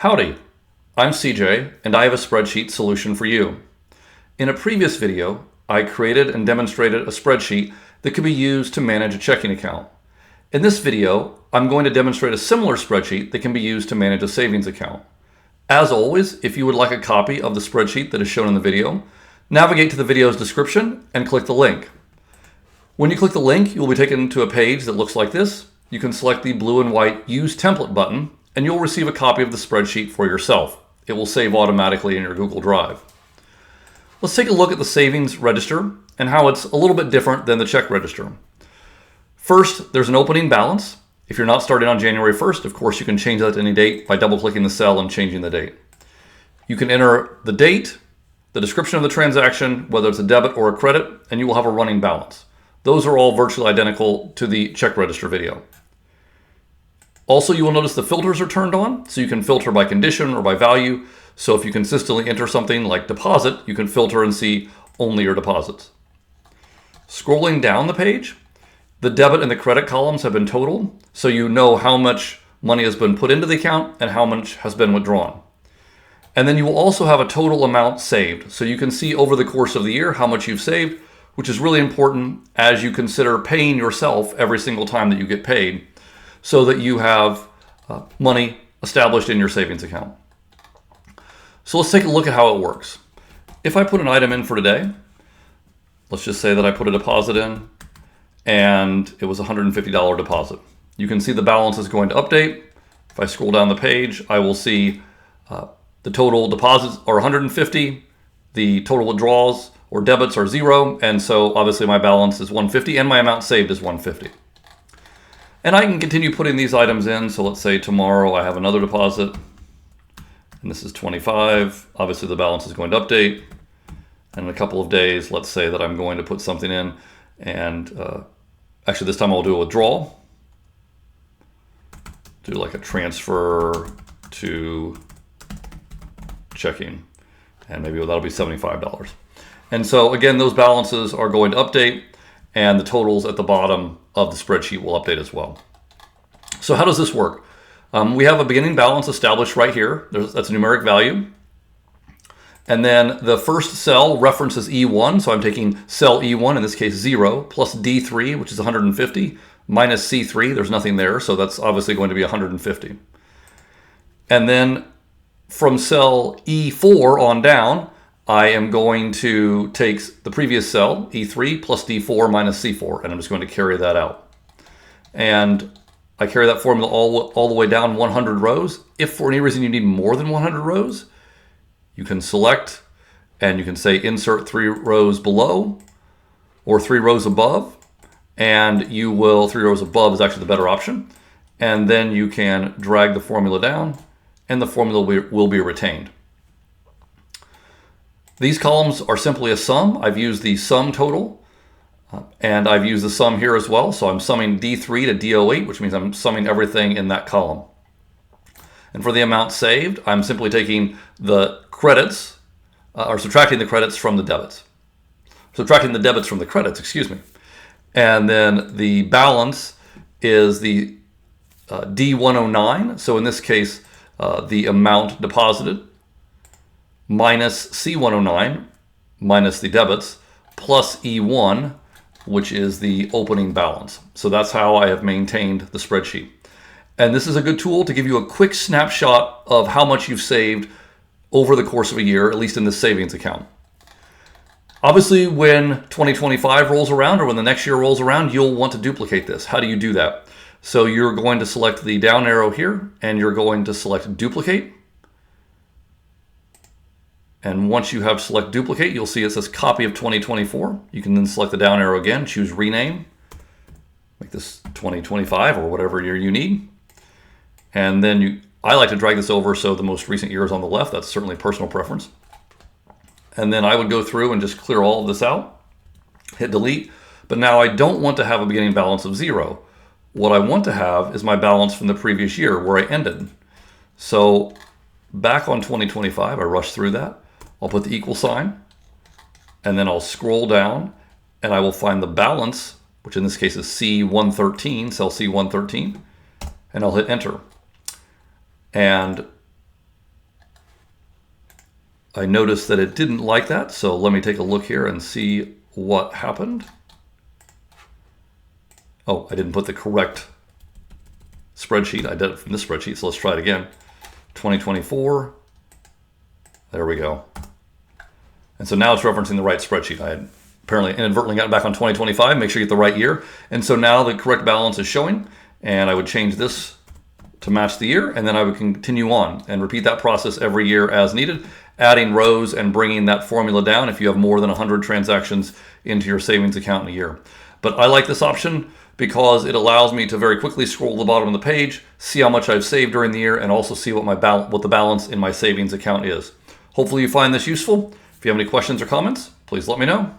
Howdy, I'm CJ, and I have a spreadsheet solution for you. In a previous video, I created and demonstrated a spreadsheet that could be used to manage a checking account. In this video, I'm going to demonstrate a similar spreadsheet that can be used to manage a savings account. As always, if you would like a copy of the spreadsheet that is shown in the video, navigate to the video's description and click the link. When you click the link, you will be taken to a page that looks like this. You can select the blue and white Use Template button, and you'll receive a copy of the spreadsheet for yourself. It will save automatically in your Google Drive. Let's take a look at the savings register and how it's a little bit different than the check register. First, there's an opening balance. If you're not starting on January 1st, of course, you can change that to any date by double-clicking the cell and changing the date. You can enter the date, the description of the transaction, whether it's a debit or a credit, and you will have a running balance. Those are all virtually identical to the check register video. Also, you will notice the filters are turned on, so you can filter by condition or by value. So if you consistently enter something like deposit, you can filter and see only your deposits. Scrolling down the page, the debit and the credit columns have been totaled, so you know how much money has been put into the account and how much has been withdrawn. And then you will also have a total amount saved, so you can see over the course of the year how much you've saved, which is really important as you consider paying yourself every single time that you get paid, so that you have money established in your savings account. So let's take a look at how it works. If I put an item in for today, let's just say that I put a deposit in and it was a $150 deposit. You can see the balance is going to update. If I scroll down the page, I will see the total deposits are 150, the total withdrawals or debits are 0, and so obviously my balance is 150 and my amount saved is 150. And I can continue putting these items in. So let's say tomorrow I have another deposit, and this is 25. Obviously the balance is going to update. And in a couple of days, let's say that I'm going to put something in, and actually this time I'll do a withdrawal. Do like a transfer to checking, and maybe that'll be $75. And so again, those balances are going to update, and the totals at the bottom of the spreadsheet will update as well. So how does this work? We have a beginning balance established right here. That's a numeric value. And then the first cell references E1, so I'm taking cell E1, in this case 0, plus D3, which is 150, minus C3, there's nothing there, so that's obviously going to be 150. And then from cell E4 on down, I am going to take the previous cell, E3, plus D4 minus C4, and I'm just going to carry that out. And I carry that formula all the way down 100 rows. If for any reason you need more than 100 rows, you can select and you can say insert 3 rows below or 3 rows above, and you will, 3 rows above is actually the better option. And then you can drag the formula down and the formula will be retained. These columns are simply a sum. I've used the sum total, and I've used the sum here as well. So I'm summing D3 to D08, which means I'm summing everything in that column. And for the amount saved, I'm simply taking the credits, or subtracting the credits from the debits. Subtracting the debits from the credits, excuse me. And then the balance is the D109. So in this case, the amount deposited, minus C109, minus the debits, plus E1, which is the opening balance. So that's how I have maintained the spreadsheet. And this is a good tool to give you a quick snapshot of how much you've saved over the course of a year, at least in this savings account. Obviously, when 2025 rolls around or when the next year rolls around, you'll want to duplicate this. How do you do that? So you're going to select the down arrow here, and you're going to select duplicate. And once you have select duplicate, you'll see it says copy of 2024. You can then select the down arrow again, choose rename, make this 2025 or whatever year you need. And then I like to drag this over so the most recent year is on the left. That's certainly personal preference. And then I would go through and just clear all of this out, hit delete. But now I don't want to have a beginning balance of 0. What I want to have is my balance from the previous year where I ended. So back on 2025, I rush through that. I'll put the equal sign, and then I'll scroll down, and I will find the balance, which in this case is C113, cell C113, and I'll hit enter. And I noticed that it didn't like that, so let me take a look here and see what happened. Oh, I didn't put the correct spreadsheet. I did it from this spreadsheet, so let's try it again. 2024. There we go. And so now it's referencing the right spreadsheet. I had apparently inadvertently gotten back on 2025. Make sure you get the right year. And so now the correct balance is showing, and I would change this to match the year, and then I would continue on and repeat that process every year as needed, adding rows and bringing that formula down if you have more than 100 transactions into your savings account in a year. But I like this option because it allows me to very quickly scroll to the bottom of the page, see how much I've saved during the year, and also see what the balance in my savings account is. Hopefully you find this useful. If you have any questions or comments, please let me know.